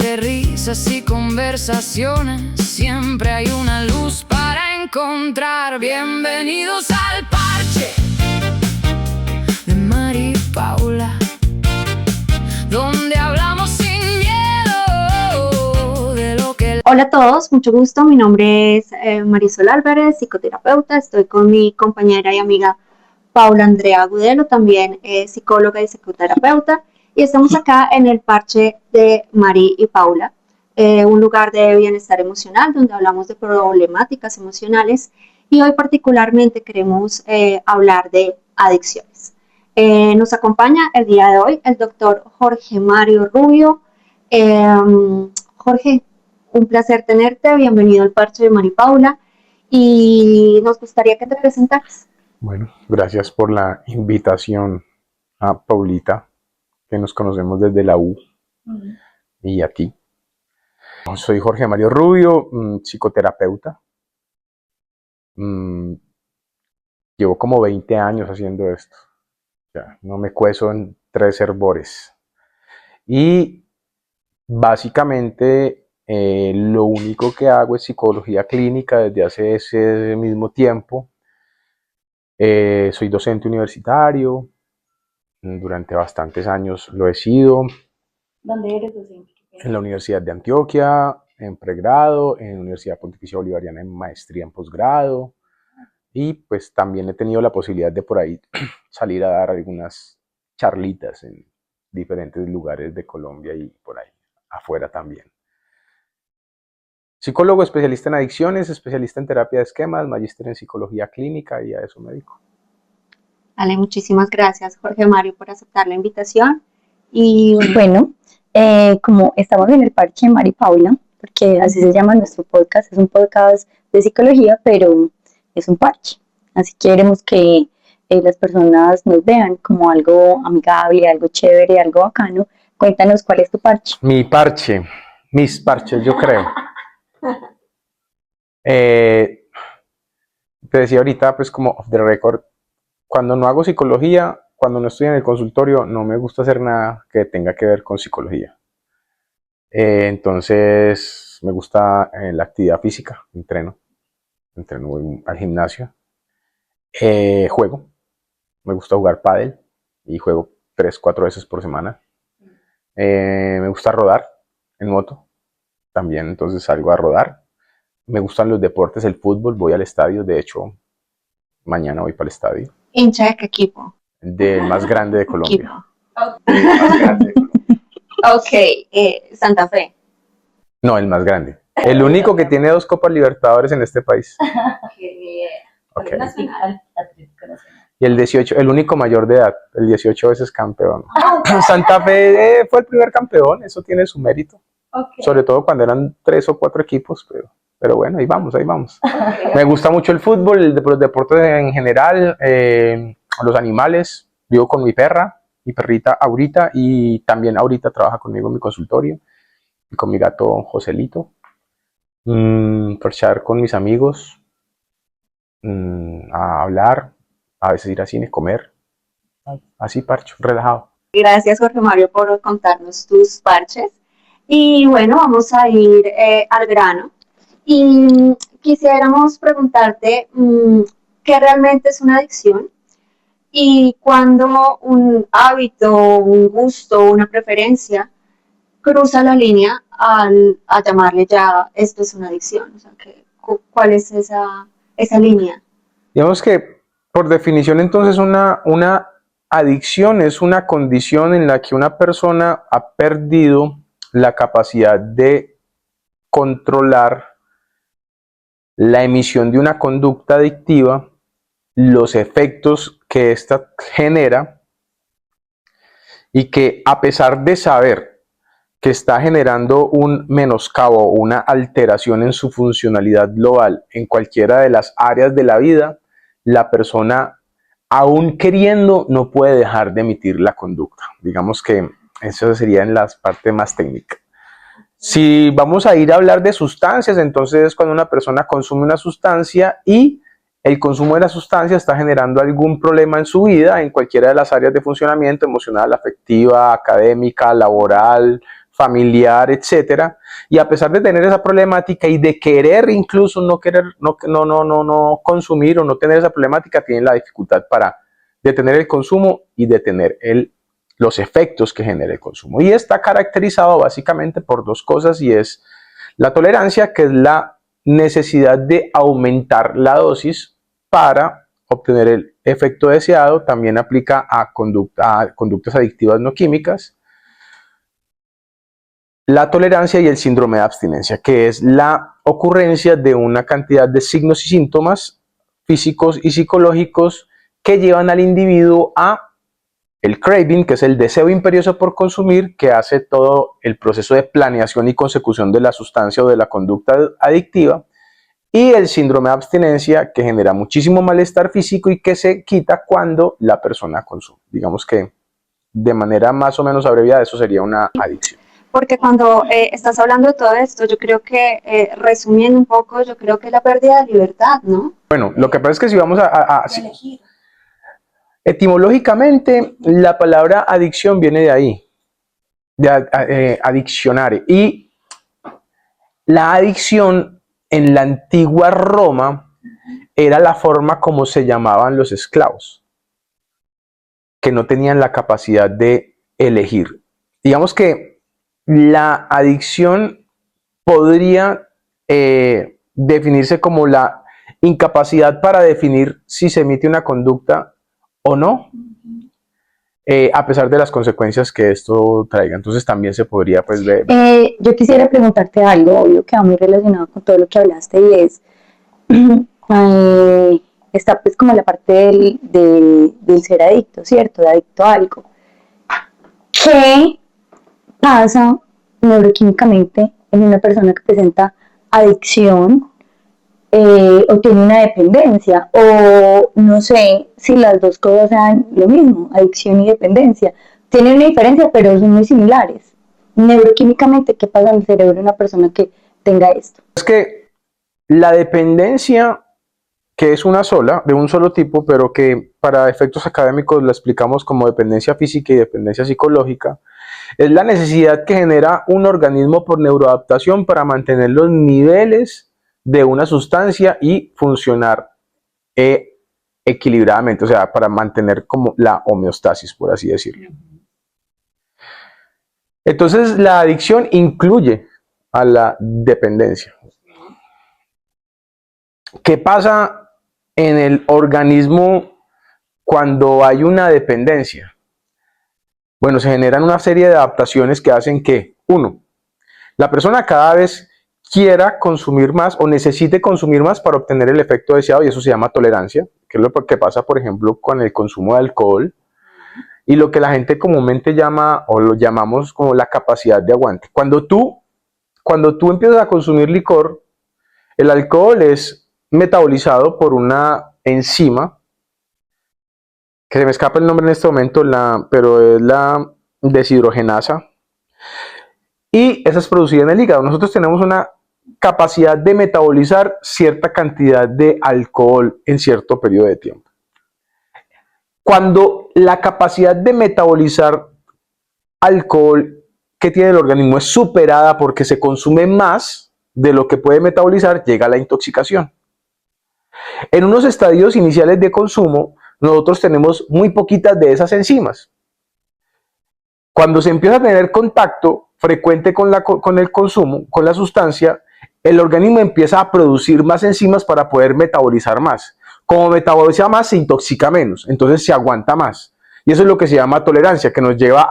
De risas y conversaciones, siempre hay una luz para encontrar. Bienvenidos al parche de Mari y Paula, donde hablamos sin miedo de lo que... Hola a todos, mucho gusto. Mi nombre es Marisol Álvarez, psicoterapeuta. Estoy con mi compañera y amiga Paula Andrea Agudelo, también psicóloga y psicoterapeuta. Y estamos acá en el parche de Mari y Paula, un lugar de bienestar emocional donde hablamos de problemáticas emocionales y hoy particularmente queremos hablar de adicciones. Nos acompaña el día de hoy el doctor Jorge Mario Rubio. Jorge, un placer tenerte, bienvenido al parche de Mari y Paula y nos gustaría que te presentaras. Bueno, gracias por la invitación a Paulita, que nos conocemos desde la U, y a ti. Soy Jorge Mario Rubio, psicoterapeuta. Llevo como 20 años haciendo esto. Ya, no me cueso en 3 hervores. Y básicamente lo único que hago es psicología clínica desde hace ese mismo tiempo. Soy docente universitario. Durante bastantes años lo he sido. ¿Dónde eres docente? En la Universidad de Antioquia, en pregrado, en la Universidad Pontificia Bolivariana en maestría en posgrado. Y pues también he tenido la posibilidad de por ahí salir a dar algunas charlitas en diferentes lugares de Colombia y por ahí afuera también. Psicólogo especialista en adicciones, especialista en terapia de esquemas, magíster en psicología clínica y a eso me dedico. Vale, muchísimas gracias Jorge Mario por aceptar la invitación. Y bueno, como estamos en el parche de Mari y Paula, porque así se llama nuestro podcast, es un podcast de psicología, pero es un parche. Así queremos que las personas nos vean como algo amigable, algo chévere, algo bacano. Cuéntanos cuál es tu parche. Mi parche, mis parches, yo creo. Te decía ahorita, pues como off the record, cuando no hago psicología, cuando no estoy en el consultorio, no me gusta hacer nada que tenga que ver con psicología. Entonces, me gusta la actividad física, entreno voy al gimnasio, juego, me gusta jugar pádel y juego 3-4 veces por semana. Me gusta rodar en moto, también entonces salgo a rodar. Me gustan los deportes, el fútbol, voy al estadio, de hecho, mañana voy para el estadio. ¿hincha de qué equipo? Del más grande de Colombia. Okay. Más grande de Colombia. Ok, Santa Fe. No, el más grande. El único que tiene 2 Copas Libertadores en este país. Okay. Y el 18, el único mayor de edad, el 18 veces campeón. Santa Fe fue el primer campeón, eso tiene su mérito. Okay. Sobre todo cuando eran 3 o 4 equipos, pero bueno, ahí vamos, ahí vamos. Okay. Me gusta mucho el fútbol, los deportes en general, los animales. Vivo con mi perra, mi perrita Aurita, y también Aurita trabaja conmigo en mi consultorio, y con mi gato Joselito. Parchar con mis amigos, a hablar, a veces ir al cine, comer, así parcho, relajado. Gracias Jorge Mario por contarnos tus parches. Y bueno, vamos a ir al grano. Y quisiéramos preguntarte qué realmente es una adicción y cuándo un hábito, un gusto, una preferencia cruza la línea a llamarle ya esto es una adicción. O sea, ¿cuál es esa línea? Digamos que por definición entonces una adicción es una condición en la que una persona ha perdido la capacidad de controlar la emisión de una conducta adictiva, los efectos que ésta genera, y que a pesar de saber que está generando un menoscabo, una alteración en su funcionalidad global en cualquiera de las áreas de la vida, la persona, aún queriendo, no puede dejar de emitir la conducta. Digamos que eso sería en la parte más técnica. Si vamos a ir a hablar de sustancias, entonces es cuando una persona consume una sustancia y el consumo de la sustancia está generando algún problema en su vida, en cualquiera de las áreas de funcionamiento, emocional, afectiva, académica, laboral, familiar, etcétera, y a pesar de tener esa problemática y de querer incluso no querer, no consumir o no tener esa problemática, tienen la dificultad para detener el consumo y detener los efectos que genera el consumo. Y está caracterizado básicamente por dos cosas, y es la tolerancia, que es la necesidad de aumentar la dosis para obtener el efecto deseado. También aplica a conductas adictivas no químicas. La tolerancia y el síndrome de abstinencia, que es la ocurrencia de una cantidad de signos y síntomas físicos y psicológicos que llevan al individuo a el craving, que es el deseo imperioso por consumir, que hace todo el proceso de planeación y consecución de la sustancia o de la conducta adictiva, y el síndrome de abstinencia, que genera muchísimo malestar físico y que se quita cuando la persona consume. Digamos que de manera más o menos abreviada eso sería una adicción. Porque cuando estás hablando de todo esto, yo creo que, resumiendo un poco, yo creo que la pérdida de libertad, ¿no? Bueno, lo que pasa es que si vamos etimológicamente, la palabra adicción viene de ahí, de adiccionare, y la adicción en la antigua Roma era la forma como se llamaban los esclavos, que no tenían la capacidad de elegir. Digamos que la adicción podría definirse como la incapacidad para definir si se emite una conducta o no, a pesar de las consecuencias que esto traiga. Entonces también se podría pues ver. Yo quisiera preguntarte algo, obvio que va muy relacionado con todo lo que hablaste, y es, está pues como la parte del ser adicto, ¿cierto? De adicto a algo. ¿Qué pasa neuroquímicamente en una persona que presenta adicción o tiene una dependencia? O no sé si las dos cosas sean lo mismo, adicción y dependencia. Tienen una diferencia, pero son muy similares. Neuroquímicamente, ¿qué pasa en el cerebro de una persona que tenga esto? Es que la dependencia, que es una sola, de un solo tipo, pero que para efectos académicos la explicamos como dependencia física y dependencia psicológica, es la necesidad que genera un organismo por neuroadaptación para mantener los niveles de una sustancia y funcionar equilibradamente, o sea, para mantener como la homeostasis, por así decirlo. Entonces, la adicción incluye a la dependencia. ¿Qué pasa en el organismo cuando hay una dependencia? Bueno, se generan una serie de adaptaciones que hacen que, uno, la persona cada vez quiera consumir más o necesite consumir más para obtener el efecto deseado, y eso se llama tolerancia, que es lo que pasa, por ejemplo, con el consumo de alcohol y lo que la gente comúnmente llama, o lo llamamos como la capacidad de aguante. Cuando tú empiezas a consumir licor, el alcohol es metabolizado por una enzima, que se me escapa el nombre en este momento, pero es la deshidrogenasa, y esa es producida en el hígado. Nosotros tenemos una capacidad de metabolizar cierta cantidad de alcohol en cierto periodo de tiempo. Cuando la capacidad de metabolizar alcohol que tiene el organismo es superada porque se consume más de lo que puede metabolizar, llega la intoxicación. En unos estadios iniciales de consumo, nosotros tenemos muy poquitas de esas enzimas. Cuando se empieza a tener contacto frecuente con el consumo, con la sustancia, el organismo empieza a producir más enzimas para poder metabolizar más. Como metaboliza más, se intoxica menos, entonces se aguanta más. Y eso es lo que se llama tolerancia, que nos lleva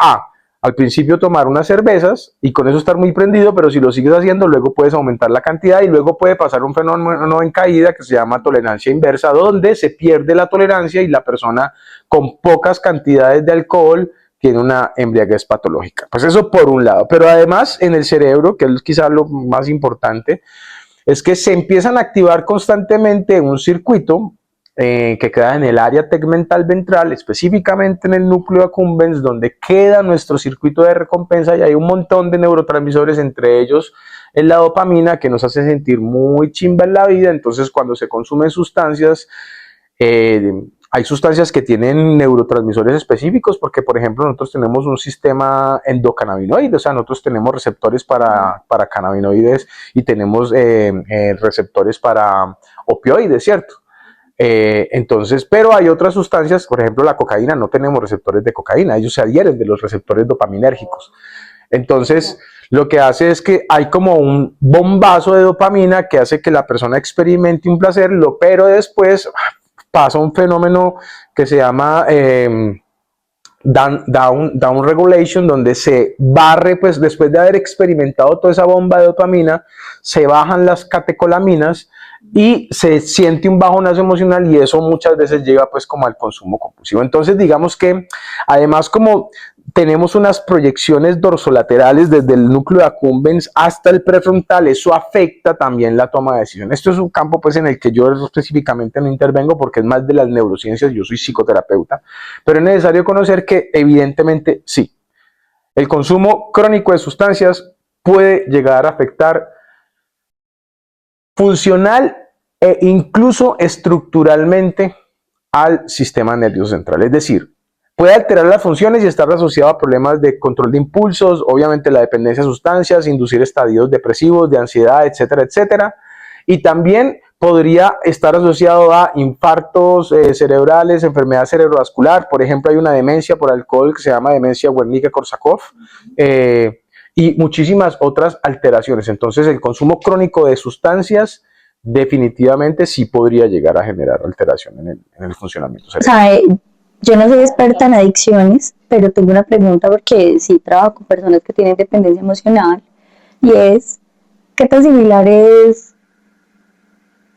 al principio tomar unas cervezas y con eso estar muy prendido, pero si lo sigues haciendo, luego puedes aumentar la cantidad y luego puede pasar un fenómeno en caída que se llama tolerancia inversa, donde se pierde la tolerancia y la persona con pocas cantidades de alcohol tiene una embriaguez patológica. Pues eso por un lado, pero además en el cerebro, que es quizás lo más importante, es que se empiezan a activar constantemente un circuito que queda en el área tegmental ventral, específicamente en el núcleo accumbens, donde queda nuestro circuito de recompensa, y hay un montón de neurotransmisores, entre ellos la dopamina, que nos hace sentir muy chimba en la vida. Entonces, cuando se consumen sustancias hay sustancias que tienen neurotransmisores específicos porque, por ejemplo, nosotros tenemos un sistema endocannabinoide, o sea, nosotros tenemos receptores para cannabinoides y tenemos receptores para opioides, ¿cierto? Entonces, pero hay otras sustancias, por ejemplo, la cocaína, no tenemos receptores de cocaína, ellos se adhieren de los receptores dopaminérgicos. Entonces, lo que hace es que hay como un bombazo de dopamina que hace que la persona experimente un placer, pero después pasa un fenómeno que se llama down regulation, donde se barre, pues después de haber experimentado toda esa bomba de dopamina, se bajan las catecolaminas y se siente un bajonazo emocional y eso muchas veces lleva pues como al consumo compulsivo. Entonces digamos que además como tenemos unas proyecciones dorsolaterales desde el núcleo accumbens hasta el prefrontal, eso afecta también la toma de decisiones. Esto es un campo pues en el que yo específicamente no intervengo porque es más de las neurociencias, yo soy psicoterapeuta, pero es necesario conocer que evidentemente sí, el consumo crónico de sustancias puede llegar a afectar funcional e incluso estructuralmente al sistema nervioso central, es decir, puede alterar las funciones y estar asociado a problemas de control de impulsos, obviamente la dependencia de sustancias, inducir estadios depresivos, de ansiedad, etcétera, etcétera. Y también podría estar asociado a infartos cerebrales, enfermedad cerebrovascular. Por ejemplo, hay una demencia por alcohol que se llama demencia Wernicke-Korsakoff y muchísimas otras alteraciones. Entonces, el consumo crónico de sustancias definitivamente sí podría llegar a generar alteración en el funcionamiento cerebral. O sea, yo no soy experta en adicciones, pero tengo una pregunta porque sí trabajo con personas que tienen dependencia emocional y es, ¿qué tan similar es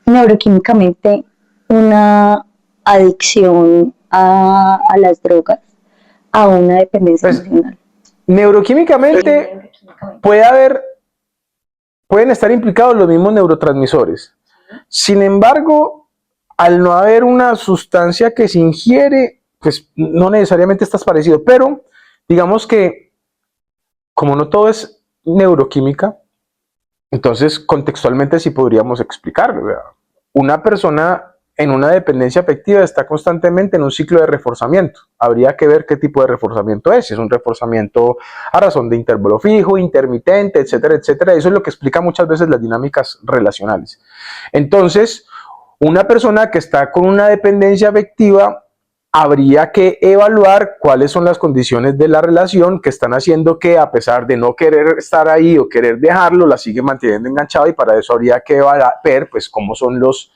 neuroquímicamente una adicción a las drogas a una dependencia emocional? Neuroquímicamente pueden estar implicados los mismos neurotransmisores. Sin embargo, al no haber una sustancia que se ingiere, pues no necesariamente estás parecido, pero digamos que como no todo es neuroquímica, entonces contextualmente sí podríamos explicarlo. Una persona en una dependencia afectiva está constantemente en un ciclo de reforzamiento. Habría que ver qué tipo de reforzamiento es. Si es un reforzamiento a razón de intervalo fijo, intermitente, etcétera, etcétera. Eso es lo que explica muchas veces las dinámicas relacionales. Entonces, una persona que está con una dependencia afectiva habría que evaluar cuáles son las condiciones de la relación que están haciendo que, a pesar de no querer estar ahí o querer dejarlo, la sigue manteniendo enganchado, y para eso habría que ver pues cómo son los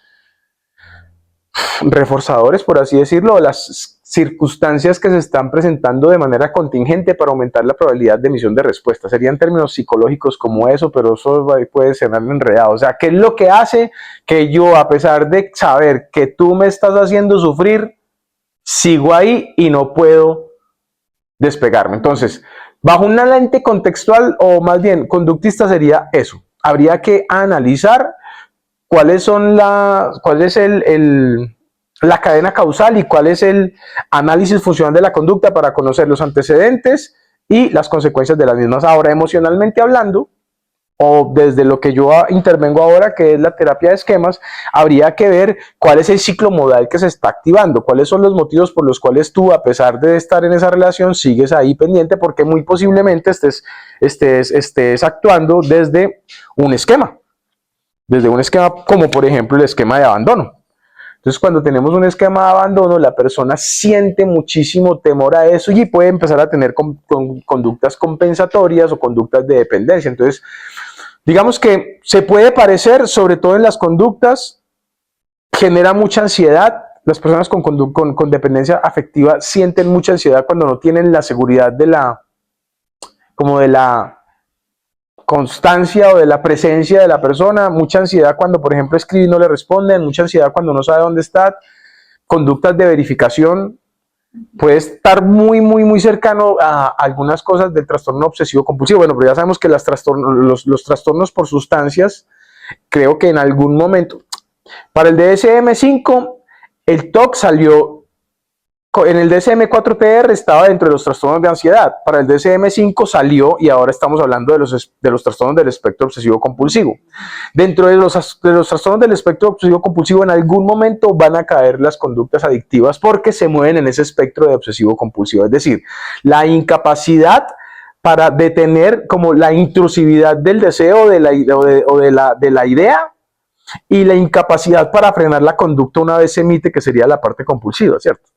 reforzadores, por así decirlo, las circunstancias que se están presentando de manera contingente para aumentar la probabilidad de emisión de respuesta. Serían términos psicológicos como eso, pero eso puede ser enredado. O sea, ¿qué es lo que hace que yo, a pesar de saber que tú me estás haciendo sufrir, sigo ahí y no puedo despegarme? Entonces, bajo una lente contextual o más bien conductista sería eso. Habría que analizar cuál es la cadena causal y cuál es el análisis funcional de la conducta para conocer los antecedentes y las consecuencias de las mismas. Ahora, emocionalmente hablando, o desde lo que yo intervengo ahora, que es la terapia de esquemas, habría que ver cuál es el ciclo modal que se está activando, cuáles son los motivos por los cuales tú, a pesar de estar en esa relación, sigues ahí pendiente, porque muy posiblemente estés actuando desde un esquema como por ejemplo el esquema de abandono. Entonces, cuando tenemos un esquema de abandono, la persona siente muchísimo temor a eso y puede empezar a tener conductas compensatorias o conductas de dependencia. Entonces, digamos que se puede parecer, sobre todo en las conductas, genera mucha ansiedad. Las personas con dependencia afectiva sienten mucha ansiedad cuando no tienen la seguridad de la constancia o de la presencia de la persona, mucha ansiedad cuando, por ejemplo, escribe y no le responden, mucha ansiedad cuando no sabe dónde está, conductas de verificación, puede estar muy, muy, muy cercano a algunas cosas del trastorno obsesivo compulsivo. Bueno, pero ya sabemos que los trastornos por sustancias, creo que en algún momento, para el DSM-5, el TOC salió en el DSM-4-TR estaba dentro de los trastornos de ansiedad. Para el DSM-5 salió y ahora estamos hablando de los trastornos del espectro obsesivo compulsivo. Dentro de los trastornos del espectro obsesivo compulsivo, en algún momento van a caer las conductas adictivas porque se mueven en ese espectro de obsesivo compulsivo. Es decir, la incapacidad para detener como la intrusividad del deseo de la idea y la incapacidad para frenar la conducta una vez se emite, que sería la parte compulsiva, ¿cierto?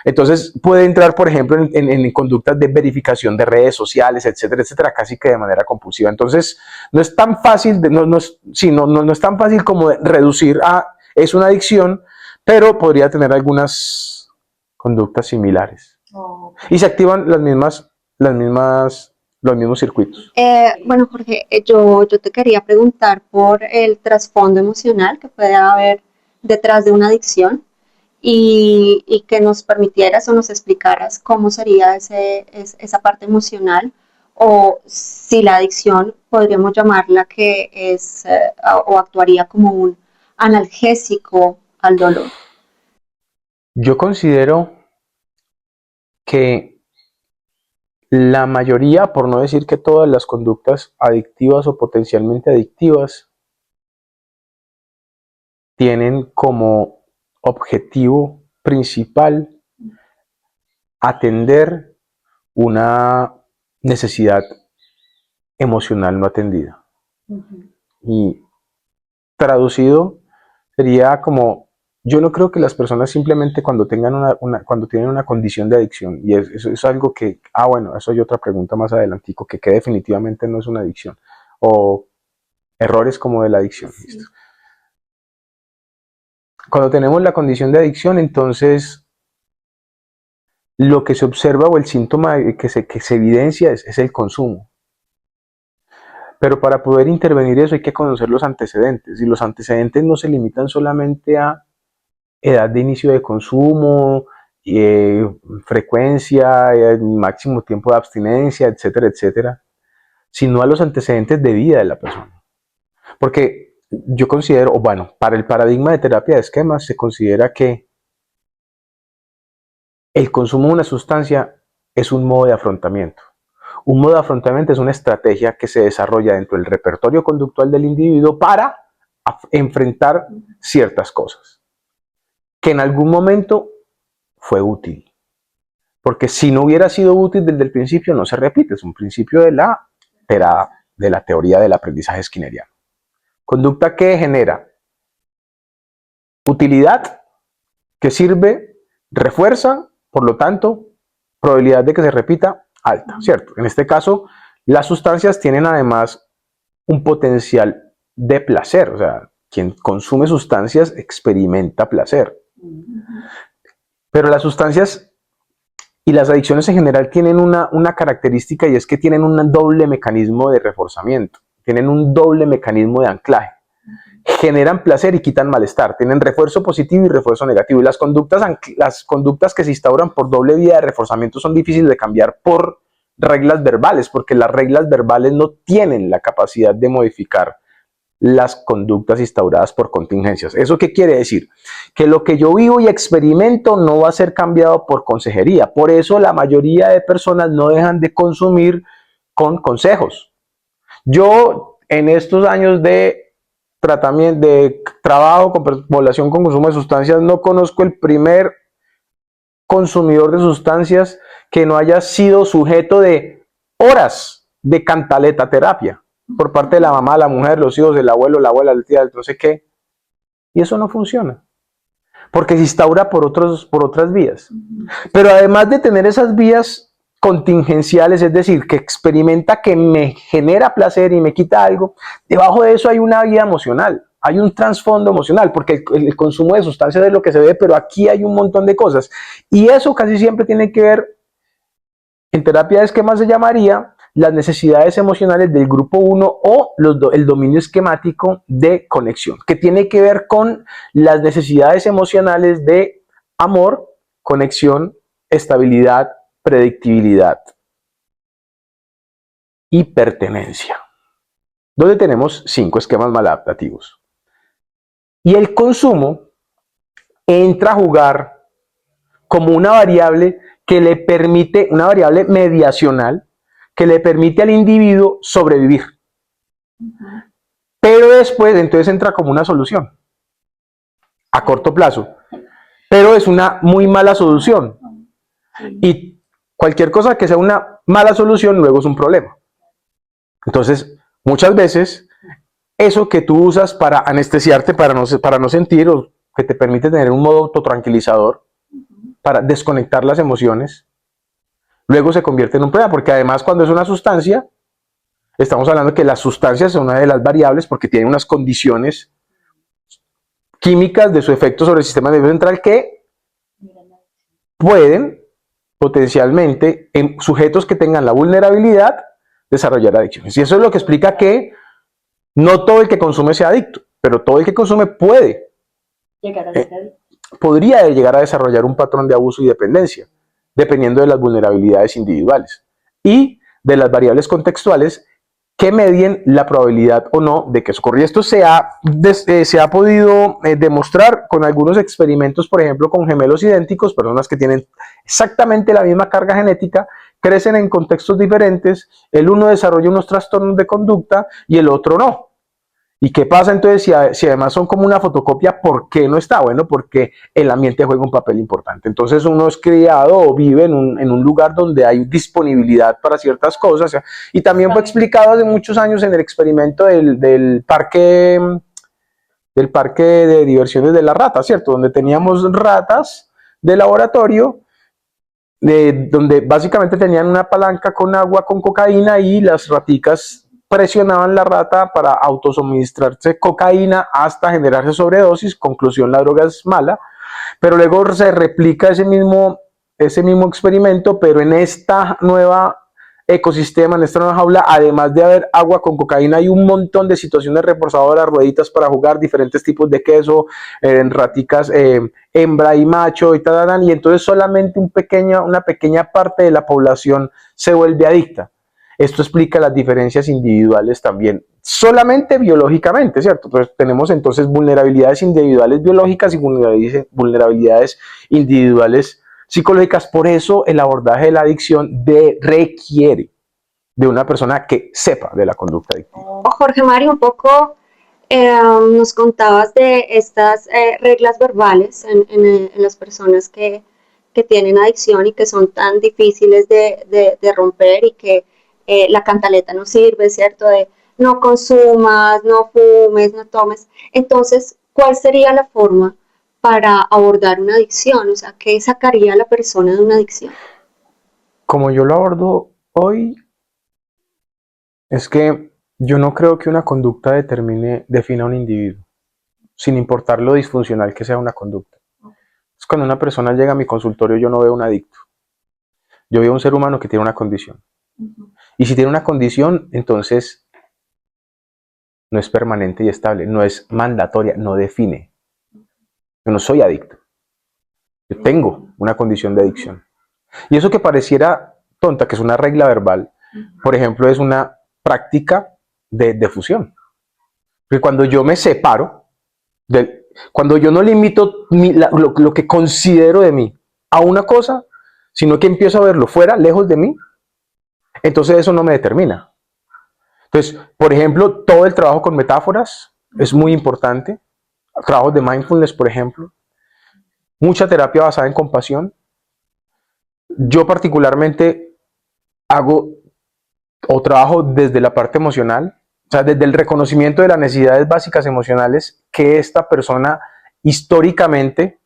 Entonces puede entrar, por ejemplo, en conductas de verificación de redes sociales, etcétera, etcétera, casi que de manera compulsiva. Entonces no es tan fácil, no es tan fácil como reducir a es una adicción, pero podría tener algunas conductas similares. Oh. Y se activan los mismos circuitos. Bueno, Jorge, yo te quería preguntar por el trasfondo emocional que puede haber detrás de una adicción. Y que nos permitieras o nos explicaras cómo sería esa parte emocional, o si la adicción podríamos llamarla que es o actuaría como un analgésico al dolor. Yo considero que la mayoría, por no decir que todas las conductas adictivas o potencialmente adictivas, tienen como objetivo principal atender una necesidad emocional no atendida. Y traducido sería como, yo no creo que las personas simplemente cuando tengan cuando tienen una condición de adicción, y eso es algo que, bueno, eso hay otra pregunta más adelantico, que definitivamente no es una adicción, o errores como de la adicción. Sí. ¿Listo? Cuando tenemos la condición de adicción, entonces lo que se observa o el síntoma que se evidencia es el consumo. Pero para poder intervenir eso hay que conocer los antecedentes, y los antecedentes no se limitan solamente a edad de inicio de consumo, frecuencia, máximo tiempo de abstinencia, etcétera, etcétera, sino a los antecedentes de vida de la persona. Porque yo considero, bueno, para el paradigma de terapia de esquemas se considera que el consumo de una sustancia es un modo de afrontamiento. Un modo de afrontamiento es una estrategia que se desarrolla dentro del repertorio conductual del individuo para enfrentar ciertas cosas, que en algún momento fue útil. Porque si no hubiera sido útil desde el principio, no se repite. Es un principio de la teoría del aprendizaje skinneriano. Conducta que genera utilidad, que sirve, refuerza, por lo tanto, probabilidad de que se repita alta, ¿cierto? En este caso, las sustancias tienen además un potencial de placer, o sea, quien consume sustancias experimenta placer. Pero las sustancias y las adicciones en general tienen una característica, y es que tienen un doble mecanismo de reforzamiento, tienen un doble mecanismo de anclaje. Generan placer y quitan malestar, tienen refuerzo positivo y refuerzo negativo. Y las conductas que se instauran por doble vía de reforzamiento son difíciles de cambiar por reglas verbales, porque las reglas verbales no tienen la capacidad de modificar las conductas instauradas por contingencias. ¿Eso qué quiere decir? Que lo que yo vivo y experimento no va a ser cambiado por consejería. Por eso la mayoría de personas no dejan de consumir con consejos. Yo, en estos años de tratamiento, de trabajo con población con consumo de sustancias, no conozco el primer consumidor de sustancias que no haya sido sujeto de horas de cantaleta terapia por parte de la mamá, la mujer, los hijos, el abuelo, la abuela, el tía, el no sé qué. Y eso no funciona, porque se instaura por otras vías. Pero además de tener esas vías contingenciales, es decir, que experimenta que me genera placer y me quita algo, debajo de eso hay una vía emocional, hay un trasfondo emocional, porque el consumo de sustancias es lo que se ve, pero aquí hay un montón de cosas. Y eso casi siempre tiene que ver, en terapia de esquemas se llamaría las necesidades emocionales del grupo 1 o el dominio esquemático de conexión, que tiene que ver con las necesidades emocionales de amor, conexión, estabilidad, predictibilidad y pertenencia, donde tenemos 5 esquemas maladaptativos. Y el consumo entra a jugar como una variable que le permite, una variable mediacional, que le permite al individuo sobrevivir. Pero después, entonces entra como una solución a corto plazo. Pero es una muy mala solución. Y cualquier cosa que sea una mala solución, luego es un problema. Entonces, muchas veces, eso que tú usas para anestesiarte, para no sentir, o que te permite tener un modo autotranquilizador, para desconectar las emociones, luego se convierte en un problema, porque además cuando es una sustancia, estamos hablando de que las sustancias son una de las variables porque tienen unas condiciones químicas de su efecto sobre el sistema nervioso central que pueden potencialmente, en sujetos que tengan la vulnerabilidad, desarrollar adicciones. Y eso es lo que explica que no todo el que consume sea adicto, pero todo el que consume puede Llegar a ser adicto. podría llegar a desarrollar un patrón de abuso y dependencia, dependiendo de las vulnerabilidades individuales y de las variables contextuales que medien la probabilidad o no de que eso ocurra. Y esto se ha podido demostrar con algunos experimentos, por ejemplo, con gemelos idénticos, personas que tienen exactamente la misma carga genética, crecen en contextos diferentes, el uno desarrolla unos trastornos de conducta y el otro no. ¿Y qué pasa entonces si además son como una fotocopia? ¿Por qué no está? Bueno, porque el ambiente juega un papel importante. Entonces uno es criado o vive en un lugar donde hay disponibilidad para ciertas cosas. Y también fue explicado hace muchos años en el experimento del parque de diversiones de la rata, ¿cierto? Donde teníamos ratas de laboratorio, donde básicamente tenían una palanca con agua con cocaína y las raticas presionaban la rata para autosuministrarse cocaína hasta generarse sobredosis. Conclusión, la droga es mala, pero luego se replica ese mismo experimento, pero en esta nueva ecosistema, en esta nueva jaula, además de haber agua con cocaína, hay un montón de situaciones reforzadoras, rueditas para jugar, diferentes tipos de queso, raticas hembra y macho y tal, y entonces solamente una pequeña parte de la población se vuelve adicta. Esto explica las diferencias individuales también, solamente biológicamente, ¿cierto? Entonces tenemos entonces vulnerabilidades individuales biológicas y vulnerabilidades individuales psicológicas. Por eso el abordaje de la adicción requiere de una persona que sepa de la conducta adictiva. Jorge Mario, un poco nos contabas de estas reglas verbales en las personas que tienen adicción y que son tan difíciles de romper y que la cantaleta no sirve, ¿cierto? De no consumas, no fumes, no tomes. Entonces, ¿cuál sería la forma para abordar una adicción? O sea, ¿qué sacaría a la persona de una adicción? Como yo lo abordo hoy, es que yo no creo que una conducta defina a un individuo, sin importar lo disfuncional que sea una conducta. Es cuando una persona llega a mi consultorio, yo no veo un adicto. Yo veo un ser humano que tiene una condición. Y si tiene una condición, entonces no es permanente y estable, no es mandatoria, no define. Yo no soy adicto. Yo tengo una condición de adicción. Y eso que pareciera tonta, que es una regla verbal, por ejemplo, es una práctica de fusión. Porque cuando yo me separo, cuando yo no limito lo que considero de mí a una cosa, sino que empiezo a verlo fuera, lejos de mí, entonces eso no me determina. Entonces, por ejemplo, todo el trabajo con metáforas es muy importante. Trabajos de mindfulness, por ejemplo. Mucha terapia basada en compasión. Yo particularmente hago o trabajo desde la parte emocional, o sea, desde el reconocimiento de las necesidades básicas emocionales que esta persona históricamente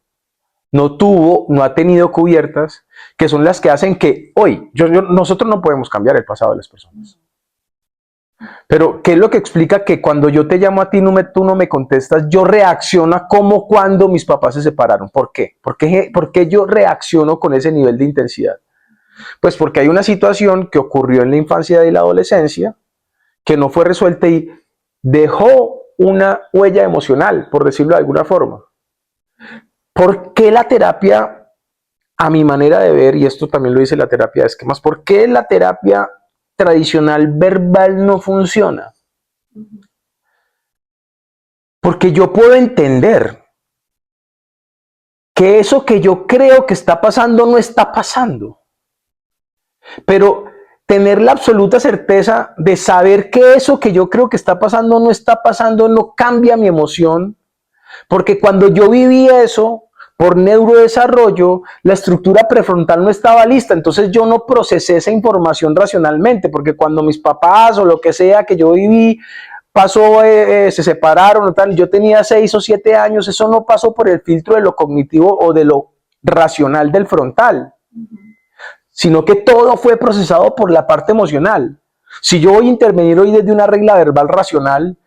no tuvo, no ha tenido cubiertas, que son las que hacen que hoy, nosotros no podemos cambiar el pasado de las personas. Pero, ¿qué es lo que explica que cuando yo te llamo a ti, tú no me contestas, yo reacciono a como cuando mis papás se separaron? ¿Por qué? ¿Por qué yo reacciono con ese nivel de intensidad? Pues porque hay una situación que ocurrió en la infancia y la adolescencia que no fue resuelta y dejó una huella emocional, por decirlo de alguna forma. ¿Por qué la terapia, a mi manera de ver, y esto también lo dice la terapia de esquemas, por qué la terapia tradicional verbal no funciona? Porque yo puedo entender que eso que yo creo que está pasando no está pasando. Pero tener la absoluta certeza de saber que eso que yo creo que está pasando no está pasando no cambia mi emoción, porque cuando yo viví eso, por neurodesarrollo, la estructura prefrontal no estaba lista, entonces yo no procesé esa información racionalmente, porque cuando mis papás o lo que sea que yo viví pasó, se separaron o tal, yo tenía 6 o 7 años, eso no pasó por el filtro de lo cognitivo o de lo racional del frontal, sino que todo fue procesado por la parte emocional. Si yo voy a intervenir hoy desde una regla verbal racional,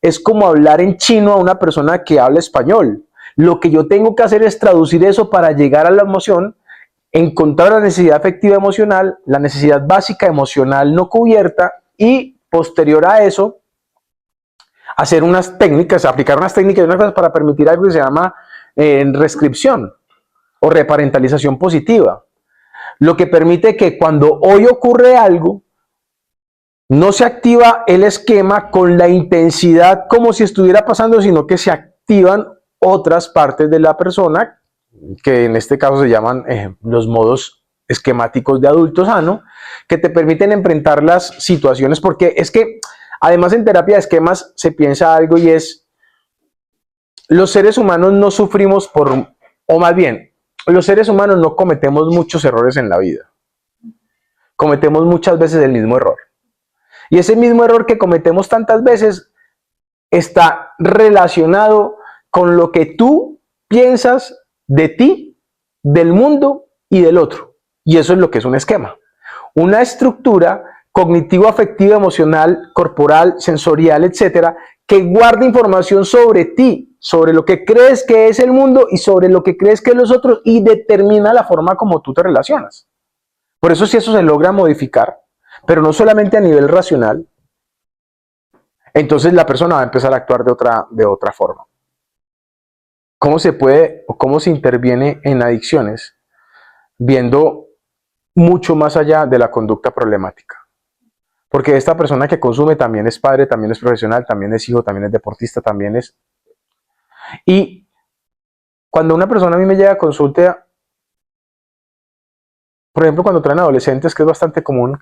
es como hablar en chino a una persona que habla español. Lo que yo tengo que hacer es traducir eso para llegar a la emoción, encontrar la necesidad afectiva emocional, la necesidad básica emocional no cubierta y posterior a eso, hacer unas técnicas, aplicar unas técnicas y unas cosas para permitir algo que se llama reescripción o reparentalización positiva. Lo que permite que cuando hoy ocurre algo, no se activa el esquema con la intensidad como si estuviera pasando, sino que se activan otras partes de la persona, que en este caso se llaman los modos esquemáticos de adulto sano, que te permiten enfrentar las situaciones, porque es que además en terapia de esquemas se piensa algo y es, los seres humanos no sufrimos por, o más bien, los seres humanos no cometemos muchos errores en la vida. Cometemos muchas veces el mismo error. Y ese mismo error que cometemos tantas veces está relacionado con lo que tú piensas de ti, del mundo y del otro. Y eso es lo que es un esquema. Una estructura cognitivo, afectiva, emocional, corporal, sensorial, etcétera, que guarda información sobre ti, sobre lo que crees que es el mundo y sobre lo que crees que es los otros y determina la forma como tú te relacionas. Por eso si eso se logra modificar, pero no solamente a nivel racional, entonces la persona va a empezar a actuar de otra forma. ¿Cómo se puede o cómo se interviene en adicciones? Viendo mucho más allá de la conducta problemática. Porque esta persona que consume también es padre, también es profesional, también es hijo, también es deportista, también es... Y cuando una persona a mí me llega a consulta, por ejemplo, cuando traen adolescentes, que es bastante común,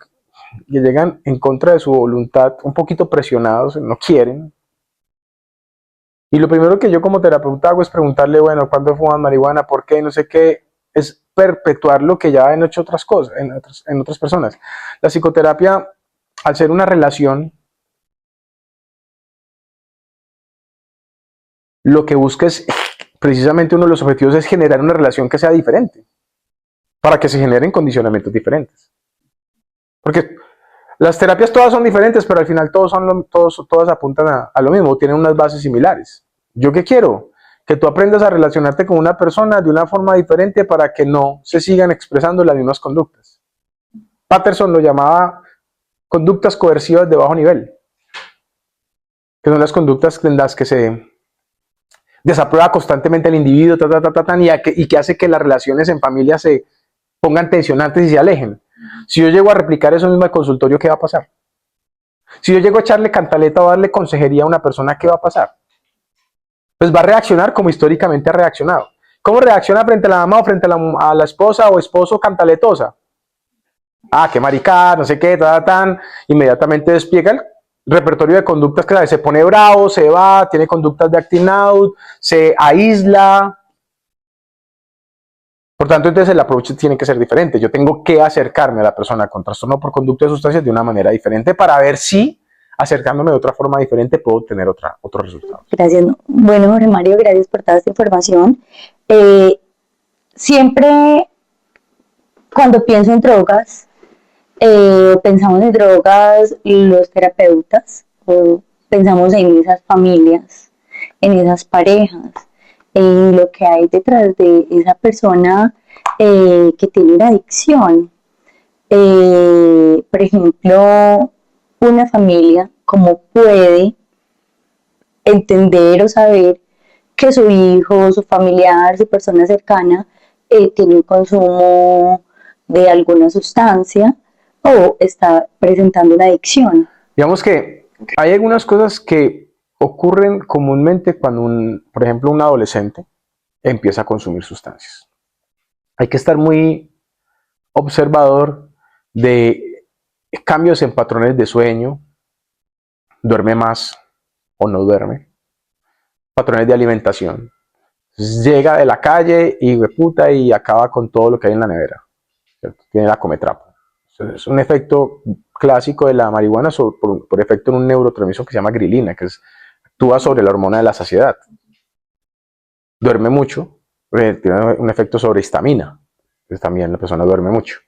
que llegan en contra de su voluntad, un poquito presionados, no quieren. Y lo primero que yo como terapeuta hago es preguntarle, bueno, ¿cuándo fuman marihuana? ¿Por qué? No sé qué. Es perpetuar lo que ya han hecho otras cosas, en otras personas. La psicoterapia, al ser una relación, lo que busca es, precisamente uno de los objetivos es generar una relación que sea diferente, para que se generen condicionamientos diferentes. Porque las terapias todas son diferentes, pero al final todas apuntan a lo mismo, tienen unas bases similares. ¿Yo qué quiero? Que tú aprendas a relacionarte con una persona de una forma diferente para que no se sigan expresando las mismas conductas. Patterson lo llamaba conductas coercivas de bajo nivel, que son las conductas en las que se desaprueba constantemente el individuo y que hace que las relaciones en familia se pongan tensionantes y se alejen. Si yo llego a replicar eso mismo al consultorio, ¿qué va a pasar? Si yo llego a echarle cantaleta o darle consejería a una persona, ¿qué va a pasar? Pues va a reaccionar como históricamente ha reaccionado. ¿Cómo reacciona frente a la mamá o frente a la esposa o esposo cantaletosa? Ah, qué maricada, no sé qué, inmediatamente despliega el repertorio de conductas que se pone bravo, se va, tiene conductas de acting out, se aísla. Por tanto, entonces el approach tiene que ser diferente. Yo tengo que acercarme a la persona con trastorno por conducta de sustancias de una manera diferente para ver si acercándome de otra forma diferente puedo obtener otro resultado. Gracias. Bueno, Jorge Mario, gracias por toda esta información. Siempre cuando pienso en drogas, pensamos en drogas los terapeutas, o pensamos en esas familias, en esas parejas, en lo que hay detrás de esa persona que tiene una adicción. Por ejemplo, una familia, ¿cómo puede entender o saber que su hijo, su familiar, su persona cercana tiene un consumo de alguna sustancia o está presentando una adicción? Digamos que hay algunas cosas que ocurren comúnmente cuando, por ejemplo, un adolescente empieza a consumir sustancias. Hay que estar muy observador de cambios en patrones de sueño, duerme más o no duerme, patrones de alimentación. Llega de la calle y puta y acaba con todo lo que hay en la nevera, ¿cierto? Tiene la cometrapo. Es un efecto clásico de la marihuana por efecto en un neurotransmisor que se llama grilina, que actúa sobre la hormona de la saciedad. Duerme mucho, tiene un efecto sobre histamina, entonces también la persona duerme mucho.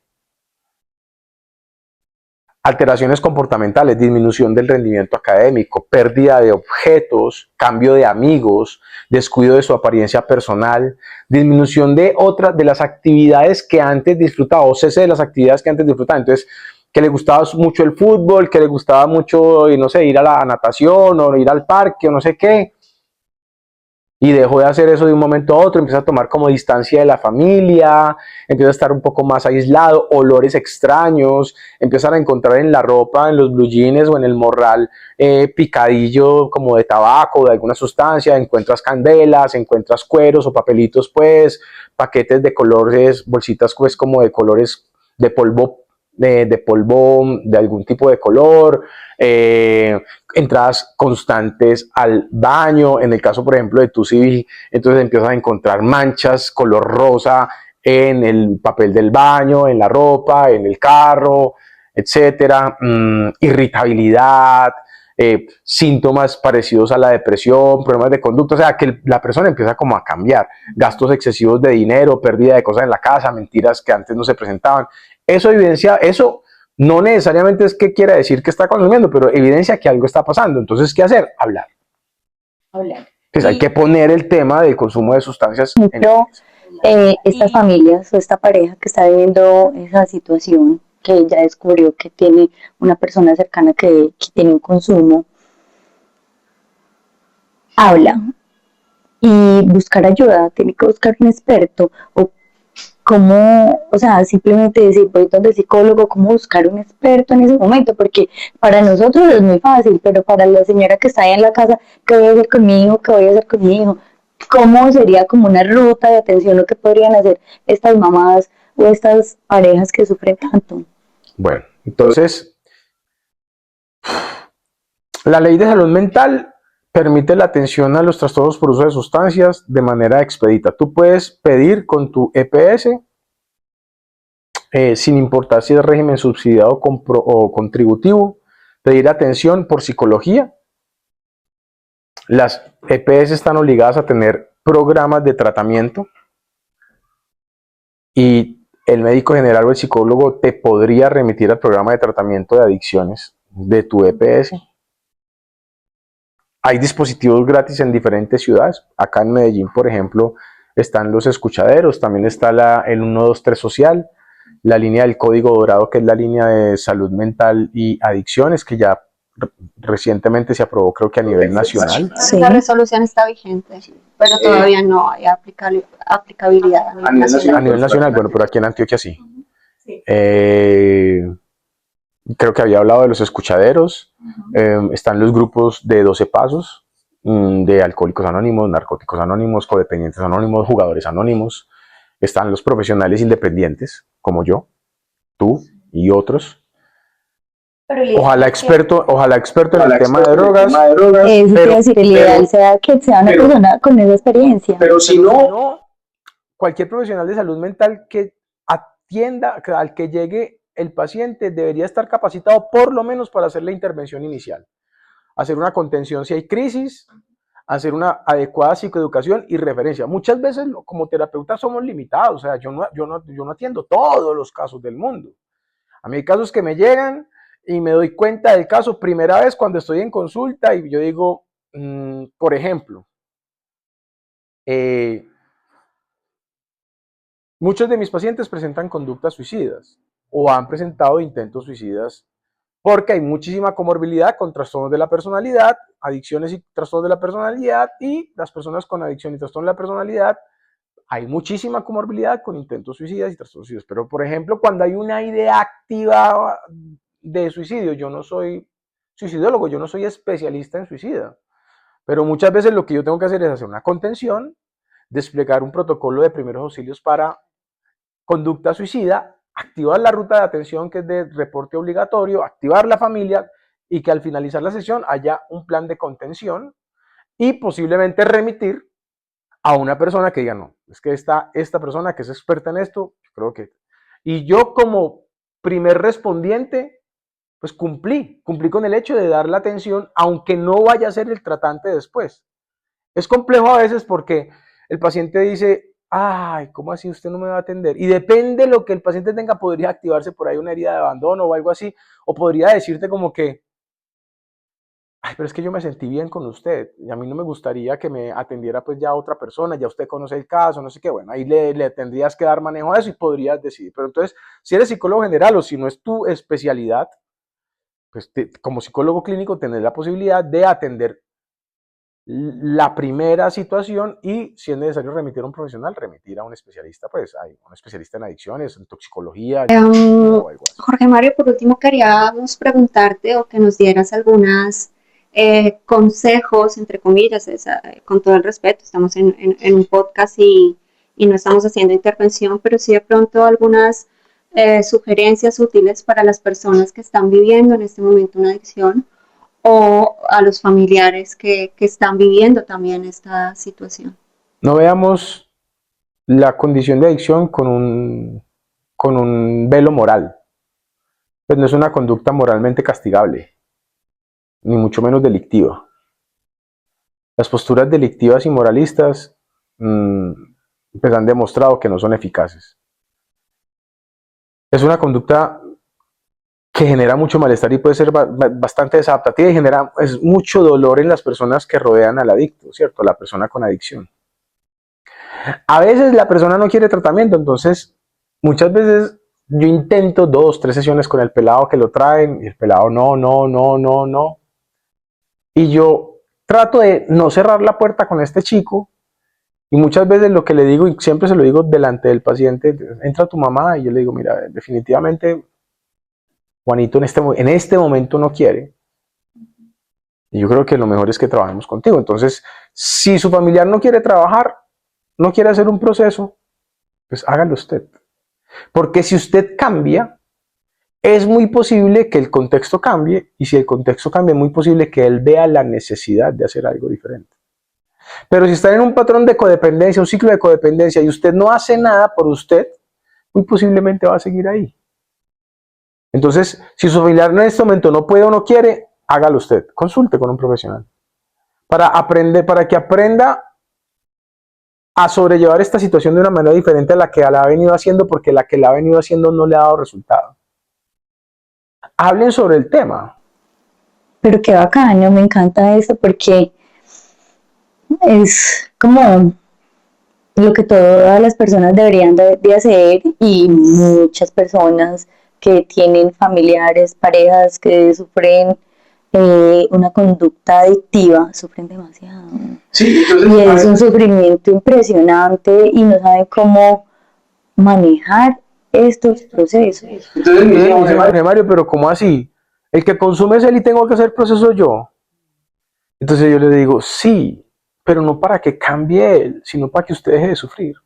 Alteraciones comportamentales, disminución del rendimiento académico, pérdida de objetos, cambio de amigos, descuido de su apariencia personal, disminución de otras de las actividades que antes disfrutaba, o cese de las actividades que antes disfrutaba. Entonces, que le gustaba mucho el fútbol, que le gustaba mucho, no sé, ir a la natación o ir al parque o no sé qué, y dejó de hacer eso de un momento a otro, empieza a tomar como distancia de la familia, empieza a estar un poco más aislado, olores extraños, empiezan a encontrar en la ropa, en los blue jeans o en el morral, picadillo como de tabaco, de alguna sustancia, encuentras candelas, encuentras cueros o papelitos, pues, paquetes de colores, bolsitas pues como de colores de polvo, de polvo de algún tipo de color, entradas constantes al baño. En el caso, por ejemplo, de tu CV, entonces empiezas a encontrar manchas color rosa en el papel del baño, en la ropa, en el carro, etcétera. Irritabilidad, síntomas parecidos a la depresión, problemas de conducta, o sea, que la persona empieza como a cambiar, gastos excesivos de dinero, pérdida de cosas en la casa, mentiras que antes no se presentaban. Eso evidencia, eso no necesariamente es que quiera decir que está consumiendo, pero evidencia que algo está pasando. Entonces, ¿qué hacer? Hablar. Pues hay que poner el tema del consumo de sustancias. Estas familias o esta pareja que está viviendo esa situación, que ya descubrió que tiene una persona cercana que tiene un consumo, habla y buscar ayuda, tiene que buscar un experto o cómo, o sea, simplemente decir, voy donde el psicólogo, cómo buscar un experto en ese momento, porque para nosotros es muy fácil, pero para la señora que está ahí en la casa, ¿qué voy a hacer con mi hijo? ¿Qué voy a hacer con mi hijo? ¿Cómo sería como una ruta de atención lo que podrían hacer estas mamás o estas parejas que sufren tanto? Bueno, entonces, la ley de salud mental permite la atención a los trastornos por uso de sustancias de manera expedita. Tú puedes pedir con tu EPS, sin importar si es régimen subsidiado o contributivo, pedir atención por psicología. Las EPS están obligadas a tener programas de tratamiento y el médico general o el psicólogo te podría remitir al programa de tratamiento de adicciones de tu EPS. Hay dispositivos gratis en diferentes ciudades. Acá en Medellín, por ejemplo, están los escuchaderos, también está el 123 social, la línea del Código Dorado, que es la línea de salud mental y adicciones, que ya recientemente se aprobó, creo que a nivel nacional. Sí. La resolución está vigente, pero todavía no hay aplicabilidad a nivel nacional. A nivel nacional, bueno, pero aquí en Antioquia sí. Sí. Creo que había hablado de los escuchaderos, están los grupos de 12 pasos, de alcohólicos anónimos, narcóticos anónimos, codependientes anónimos, jugadores anónimos, están los profesionales independientes, como yo, tú y otros. Ojalá experto en el tema de drogas. Pero decir, el ideal sea que sea una persona con esa experiencia. Pero si no, cualquier profesional de salud mental que atienda, al que llegue el paciente, debería estar capacitado por lo menos para hacer la intervención inicial, hacer una contención si hay crisis, hacer una adecuada psicoeducación y referencia. Muchas veces como terapeutas somos limitados, o sea, yo no atiendo todos los casos del mundo. A mí hay casos que me llegan y me doy cuenta del caso primera vez cuando estoy en consulta y yo digo, por ejemplo, muchos de mis pacientes presentan conductas suicidas o han presentado intentos suicidas porque hay muchísima comorbilidad con trastornos de la personalidad, adicciones y trastornos de la personalidad, y las personas con adicción y trastornos de la personalidad, hay muchísima comorbilidad con intentos suicidas y trastornos suicidas. Pero, por ejemplo, cuando hay una idea activa de suicidio, yo no soy suicidólogo, yo no soy especialista en suicida, pero muchas veces lo que yo tengo que hacer es hacer una contención, desplegar un protocolo de primeros auxilios para conducta suicida, activar la ruta de atención que es de reporte obligatorio, activar la familia y que al finalizar la sesión haya un plan de contención y posiblemente remitir a una persona que diga, no, es que esta persona que es experta en esto, yo creo que... Y yo como primer respondiente, pues cumplí con el hecho de dar la atención, aunque no vaya a ser el tratante después. Es complejo a veces porque el paciente dice, ay, ¿cómo así usted no me va a atender? Y depende de lo que el paciente tenga, podría activarse por ahí una herida de abandono o algo así, o podría decirte como que, ay, pero es que yo me sentí bien con usted y a mí no me gustaría que me atendiera pues ya otra persona, ya usted conoce el caso, no sé qué, bueno, ahí le tendrías que dar manejo a eso y podrías decidir. Pero entonces, si eres psicólogo general o si no es tu especialidad, pues como psicólogo clínico tenés la posibilidad de atender la primera situación y si es necesario remitir a un profesional, remitir a un especialista, pues hay un especialista en adicciones, en toxicología o algo así. Jorge Mario, por último queríamos preguntarte o que nos dieras algunos consejos, entre comillas, con todo el respeto, estamos en un podcast y no estamos haciendo intervención, pero sí de pronto algunas sugerencias útiles para las personas que están viviendo en este momento una adicción o a los familiares que están viviendo también esta situación. No veamos la condición de adicción con un velo moral. Pues no es una conducta moralmente castigable, ni mucho menos delictiva. Las posturas delictivas y moralistas pues han demostrado que no son eficaces. Es una conducta que genera mucho malestar y puede ser bastante desadaptativa y genera mucho dolor en las personas que rodean al adicto, ¿cierto? La persona con adicción. A veces la persona no quiere tratamiento, entonces muchas veces yo intento 2, 3 sesiones con el pelado que lo traen y el pelado no. Y yo trato de no cerrar la puerta con este chico y muchas veces lo que le digo, y siempre se lo digo delante del paciente, entra tu mamá y yo le digo, mira, definitivamente Juanito en este momento no quiere. Y yo creo que lo mejor es que trabajemos contigo. Entonces, si su familiar no quiere trabajar, no quiere hacer un proceso, pues hágalo usted. Porque si usted cambia, es muy posible que el contexto cambie, y si el contexto cambia, es muy posible que él vea la necesidad de hacer algo diferente. Pero si está en un patrón de codependencia, un ciclo de codependencia, y usted no hace nada por usted, muy posiblemente va a seguir ahí. Entonces, si su familiar en este momento no puede o no quiere, hágalo usted, consulte con un profesional. Para que aprenda a sobrellevar esta situación de una manera diferente a la que la ha venido haciendo, porque la que la ha venido haciendo no le ha dado resultado. Hablen sobre el tema. Pero qué bacano, me encanta eso porque es como lo que todas las personas deberían de hacer y muchas personas que tienen familiares, parejas que sufren una conducta adictiva, sufren demasiado. Sí, entonces, y es un sufrimiento impresionante y no saben cómo manejar estos procesos. Entonces me dice Jorge Mario, pero ¿cómo así? El que consume es él y tengo que hacer proceso yo. Entonces yo le digo, sí, pero no para que cambie él, sino para que usted deje de sufrir.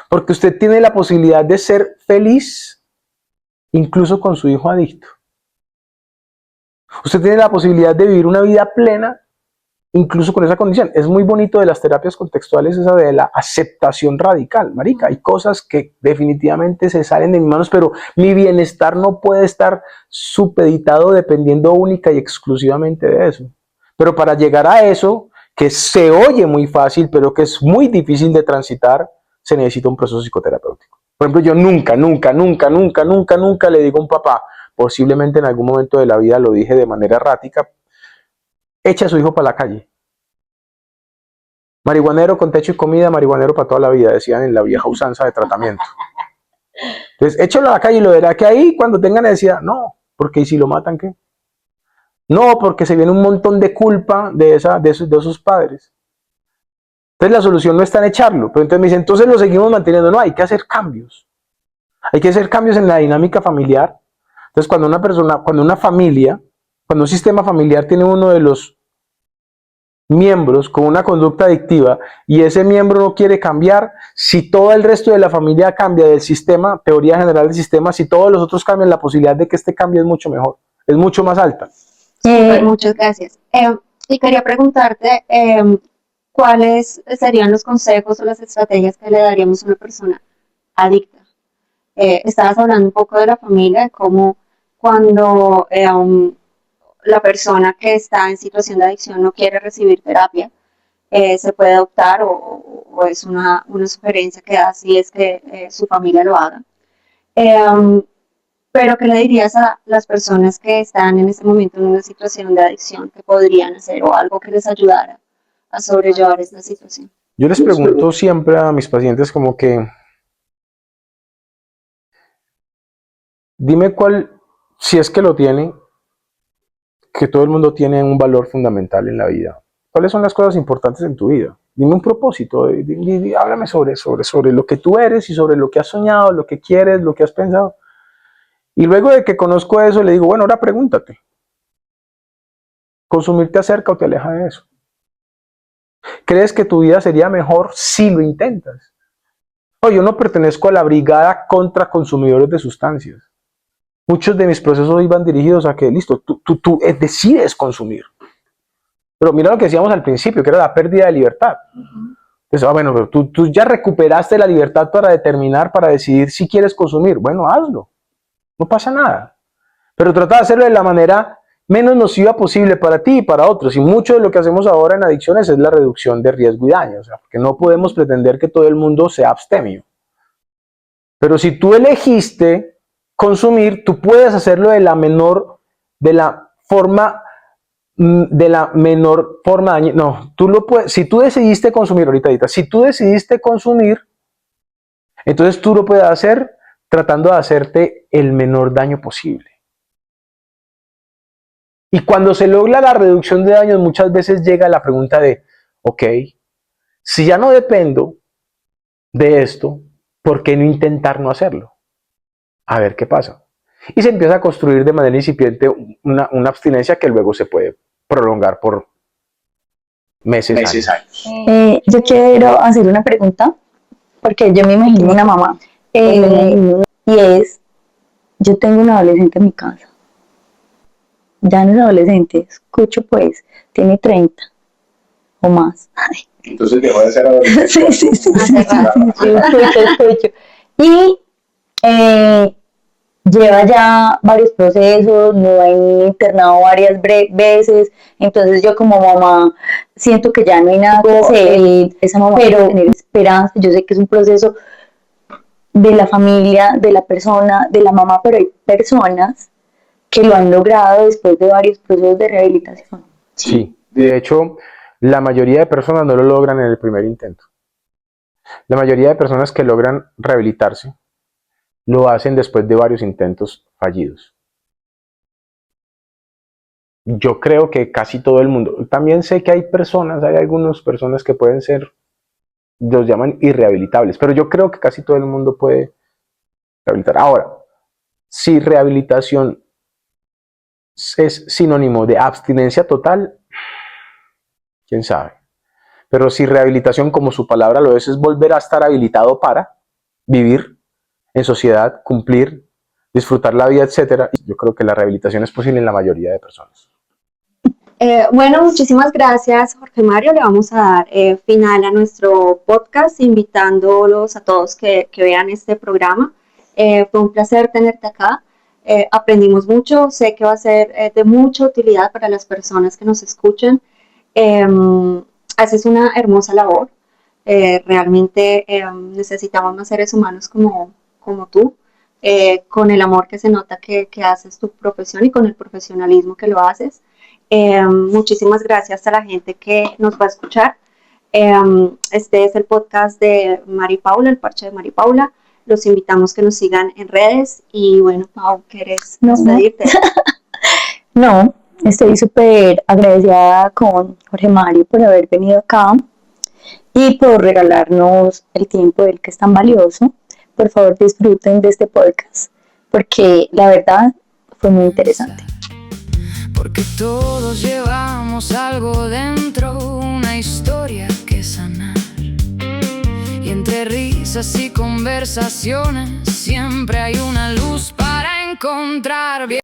Porque usted tiene la posibilidad de ser feliz incluso con su hijo adicto. Usted tiene la posibilidad de vivir una vida plena incluso con esa condición. Es muy bonito de las terapias contextuales esa de la aceptación radical, marica. Hay cosas que definitivamente se salen de mis manos, pero mi bienestar no puede estar supeditado dependiendo única y exclusivamente de eso. Pero para llegar a eso, que se oye muy fácil, pero que es muy difícil de transitar, se necesita un proceso psicoterapéutico. Por ejemplo, yo nunca le digo a un papá, posiblemente en algún momento de la vida lo dije de manera errática, echa a su hijo para la calle. Marihuanero con techo y comida, marihuanero para toda la vida, decían en la vieja usanza de tratamiento. Entonces, échalo a la calle y lo verá que ahí cuando tenga necesidad, no, porque ¿y si lo matan qué? No, porque se viene un montón de culpa de esos padres. Entonces la solución no está en echarlo, pero entonces me dicen, entonces lo seguimos manteniendo. No, hay que hacer cambios. Hay que hacer cambios en la dinámica familiar. Entonces cuando una familia, cuando un sistema familiar tiene uno de los miembros con una conducta adictiva y ese miembro no quiere cambiar, si todo el resto de la familia cambia del sistema, teoría general del sistema, si todos los otros cambian, la posibilidad de que este cambie es mucho mejor, es mucho más alta. Muchas gracias. Y quería preguntarte, ¿cuáles serían los consejos o las estrategias que le daríamos a una persona adicta? Estabas hablando un poco de la familia, de cómo cuando la persona que está en situación de adicción no quiere recibir terapia, se puede adoptar o es una sugerencia que da si es que su familia lo haga. Pero ¿qué le dirías a las personas que están en este momento en una situación de adicción que podrían hacer o algo que les ayudara a sobrellevar esta situación? Yo les pregunto siempre a mis pacientes como que, dime cuál, si es que lo tiene, que todo el mundo tiene un valor fundamental en la vida. ¿Cuáles son las cosas importantes en tu vida? Dime un propósito, háblame sobre lo que tú eres y sobre lo que has soñado, lo que quieres, lo que has pensado. Y luego de que conozco eso, le digo, bueno, ahora pregúntate. ¿Consumir te acerca o te aleja de eso? ¿Crees que tu vida sería mejor si lo intentas? Yo no pertenezco a la brigada contra consumidores de sustancias. Muchos de mis procesos iban dirigidos a que, listo, tú decides consumir. Pero mira lo que decíamos al principio, que era la pérdida de libertad. Entonces, bueno, pero tú ya recuperaste la libertad para determinar, para decidir si quieres consumir. Bueno, hazlo. No pasa nada. Pero trata de hacerlo de la manera menos nociva posible para ti y para otros. Y mucho de lo que hacemos ahora en adicciones es la reducción de riesgo y daño. O sea, porque no podemos pretender que todo el mundo sea abstemio. Pero si tú elegiste consumir, tú puedes hacerlo de la menor forma dañina. No, tú lo puedes. Si tú decidiste consumir, si tú decidiste consumir, entonces tú lo puedes hacer tratando de hacerte el menor daño posible. Y cuando se logra la reducción de daños, muchas veces llega la pregunta de, ok, si ya no dependo de esto, ¿por qué no intentar no hacerlo? A ver qué pasa. Y se empieza a construir de manera incipiente una abstinencia que luego se puede prolongar por meses, años. Yo quiero hacer una pregunta, porque yo me imagino una mamá. Y es, yo tengo un adolescente en mi casa, ya no es adolescente, escucho pues, tiene 30 o más. Entonces dejó de ser adolescente. Sí, escucho. Y lleva ya varios procesos, no ha internado varias veces, entonces yo como mamá siento que ya no hay nada que hacer, esa mamá pero tener esperanza, yo sé que es un proceso de la familia, de la persona, de la mamá, pero hay personas que lo han logrado después de varios procesos de rehabilitación. Sí, de hecho, la mayoría de personas no lo logran en el primer intento. La mayoría de personas que logran rehabilitarse lo hacen después de varios intentos fallidos. Yo creo que casi todo el mundo. También sé que hay algunas personas que pueden ser, los llaman irrehabilitables, pero yo creo que casi todo el mundo puede rehabilitar. Ahora, si rehabilitación es sinónimo de abstinencia total, quién sabe. Pero si rehabilitación, como su palabra lo es volver a estar habilitado para vivir en sociedad, cumplir, disfrutar la vida, etcétera, yo creo que la rehabilitación es posible en la mayoría de personas. Bueno, muchísimas gracias, Jorge Mario. Le vamos a dar final a nuestro podcast, invitándolos a todos que vean este programa. Fue un placer tenerte acá. Aprendimos mucho, sé que va a ser de mucha utilidad para las personas que nos escuchen. Haces una hermosa labor. Realmente necesitamos más seres humanos como tú, con el amor que se nota que haces tu profesión y con el profesionalismo que lo haces. Muchísimas gracias a la gente que nos va a escuchar. Este es el podcast de Mari Paula, el parche de Mari Paula. Los invitamos que nos sigan en redes. Y bueno, Pau, ¿quieres despedirte? No, estoy súper agradecida con Jorge Mario por haber venido acá y por regalarnos el tiempo del que es tan valioso. Por favor, disfruten de este podcast, porque la verdad fue muy interesante. Porque todos llevamos algo dentro, de risas y conversaciones, siempre hay una luz para encontrar bien.